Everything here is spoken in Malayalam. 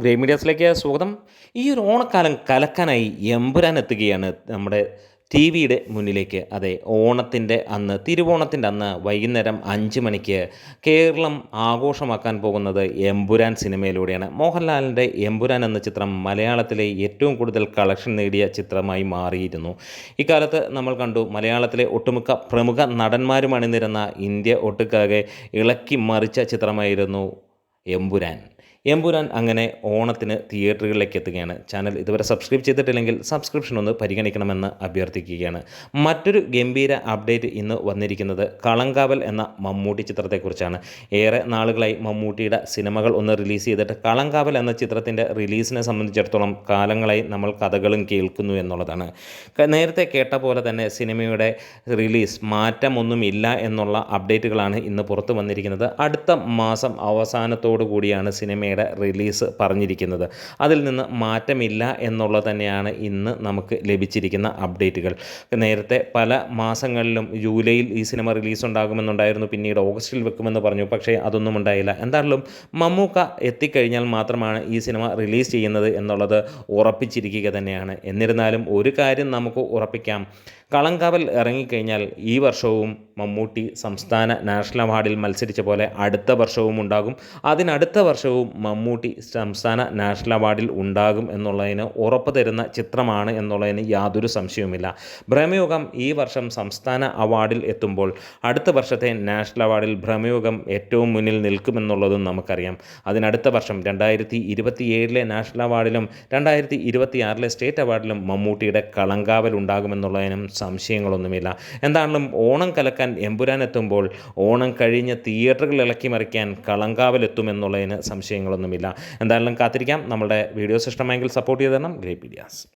ഗ്രേ മീഡിയാസിലേക്ക് സ്വാഗതം. ഈ ഒരു ഓണക്കാലം കലക്കാനായി എമ്പുരാൻ എത്തുകയാണ് നമ്മുടെ ടി വിയുടെ മുന്നിലേക്ക്. അതെ, ഓണത്തിൻ്റെ അന്ന്, തിരുവോണത്തിൻ്റെ അന്ന് വൈകുന്നേരം 5 മണിക്ക് കേരളം ആഘോഷമാക്കാൻ പോകുന്നത് എമ്പുരാൻ സിനിമയിലൂടെയാണ്. മോഹൻലാലിൻ്റെ എമ്പുരാൻ എന്ന ചിത്രം മലയാളത്തിലെ ഏറ്റവും കൂടുതൽ കളക്ഷൻ നേടിയ ചിത്രമായി മാറിയിരുന്നു. ഇക്കാലത്ത് നമ്മൾ കണ്ടു, മലയാളത്തിലെ ഒട്ടുമിക്ക പ്രമുഖ നടന്മാരും അണിനിരന്ന ഇന്ത്യ ഒട്ടുക്കാകെ ഇളക്കി മറിച്ച ചിത്രമായിരുന്നു എമ്പുരാൻ. എമ്പുരാൻ അങ്ങനെ ഓണത്തിന് തിയേറ്ററുകളിലേക്ക് എത്തുകയാണ്. ചാനൽ ഇതുവരെ സബ്സ്ക്രൈബ് ചെയ്തിട്ടില്ലെങ്കിൽ സബ്സ്ക്രിപ്ഷൻ ഒന്ന് പരിഗണിക്കണമെന്ന് അഭ്യർത്ഥിക്കുകയാണ്. മറ്റൊരു ഗംഭീര അപ്ഡേറ്റ് ഇന്ന് വന്നിരിക്കുന്നത് കളങ്കാവൽ എന്ന മമ്മൂട്ടി ചിത്രത്തെക്കുറിച്ചാണ്. ഏറെ നാളുകളായി മമ്മൂട്ടിയുടെ സിനിമകൾ ഒന്ന് റിലീസ് ചെയ്തിട്ട് കളങ്കാവൽ എന്ന ചിത്രത്തിൻ്റെ റിലീസിനെ സംബന്ധിച്ചിടത്തോളം കാലങ്ങളായി നമ്മൾ കഥകളും കേൾക്കുന്നു എന്നുള്ളതാണ്. നേരത്തെ കേട്ട പോലെ തന്നെ സിനിമയുടെ റിലീസ് മാറ്റമൊന്നുമില്ല എന്നുള്ള അപ്ഡേറ്റുകളാണ് ഇന്ന് പുറത്തു വന്നിരിക്കുന്നത്. അടുത്ത മാസം അവസാനത്തോടു കൂടിയാണ് സിനിമയുടെ റിലീസ് പറഞ്ഞിരിക്കുന്നത്. അതിൽ നിന്ന് മാറ്റമില്ല എന്നുള്ളത് തന്നെയാണ് ഇന്ന് നമുക്ക് ലഭിച്ചിരിക്കുന്ന അപ്ഡേറ്റുകൾ. നേരത്തെ പല മാസങ്ങളിലും ജൂലൈയിൽ ഈ സിനിമ റിലീസ് ഉണ്ടാകുമെന്നുണ്ടായിരുന്നു, പിന്നീട് ഓഗസ്റ്റിൽ വെക്കുമെന്ന് പറഞ്ഞു. പക്ഷേ അതൊന്നും ഉണ്ടായില്ല. എന്തായാലും മമ്മൂക്ക എത്തിക്കഴിഞ്ഞാൽ മാത്രമാണ് ഈ സിനിമ റിലീസ് ചെയ്യുന്നത് എന്നുള്ളത് ഉറപ്പിച്ചിരിക്കുക തന്നെയാണ്. എന്നിരുന്നാലും ഒരു കാര്യം നമുക്ക് ഉറപ്പിക്കാം, കളങ്കാവൽ ഇറങ്ങിക്കഴിഞ്ഞാൽ ഈ വർഷവും മമ്മൂട്ടി സംസ്ഥാന നാഷണൽ അവാർഡിൽ മത്സരിച്ച പോലെ അടുത്ത വർഷവും ഉണ്ടാകും. അതിനടുത്ത വർഷവും മമ്മൂട്ടി സംസ്ഥാന നാഷണൽ അവാർഡിൽ ഉണ്ടാകും എന്നുള്ളതിന് ഉറപ്പ് തരുന്ന ചിത്രമാണ് എന്നുള്ളതിന് യാതൊരു സംശയവുമില്ല. ഭ്രമയുഗം ഈ വർഷം സംസ്ഥാന അവാർഡിൽ എത്തുമ്പോൾ അടുത്ത വർഷത്തെ നാഷണൽ അവാർഡിൽ ഭ്രമയുഗം ഏറ്റവും മുന്നിൽ നിൽക്കുമെന്നുള്ളതും നമുക്കറിയാം. അതിനടുത്ത വർഷം 2027 നാഷണൽ അവാർഡിലും 2026 സ്റ്റേറ്റ് അവാർഡിലും മമ്മൂട്ടിയുടെ കളങ്കാവൽ ഉണ്ടാകുമെന്നുള്ളതിനും സംശയങ്ങളൊന്നുമില്ല. എന്താണെങ്കിലും ഓണം കലക്കാൻ എമ്പുരാൻ എത്തുമ്പോൾ ഓണം കഴിഞ്ഞ് തിയേറ്ററുകൾ ഇളക്കി മറിക്കാൻ കളങ്കാവൽ എത്തുമെന്നുള്ളതിന് സംശയങ്ങളൊന്നുമില്ല. എന്തായാലും കാത്തിരിക്കാം. നമ്മുടെ വീഡിയോസ് ഇഷ്ടമായെങ്കിൽ സപ്പോർട്ട് ചെയ്ത് തരണം. Grey medias.